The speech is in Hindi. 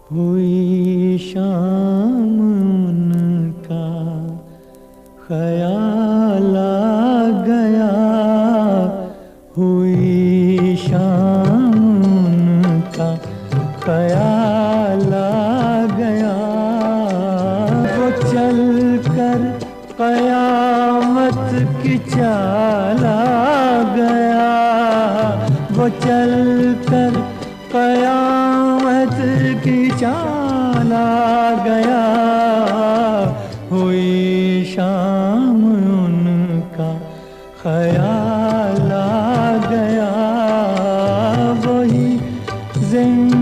हुई शाम उनका ख्याल आ गया, हुई शाम उनका ख्याल आ गया। वो चल कर क़यामत की चाल आ गया, वो चल कर क़यामत की चाल आ गया। हुई शाम उनका ख्याल आ गया, वही जिंदगी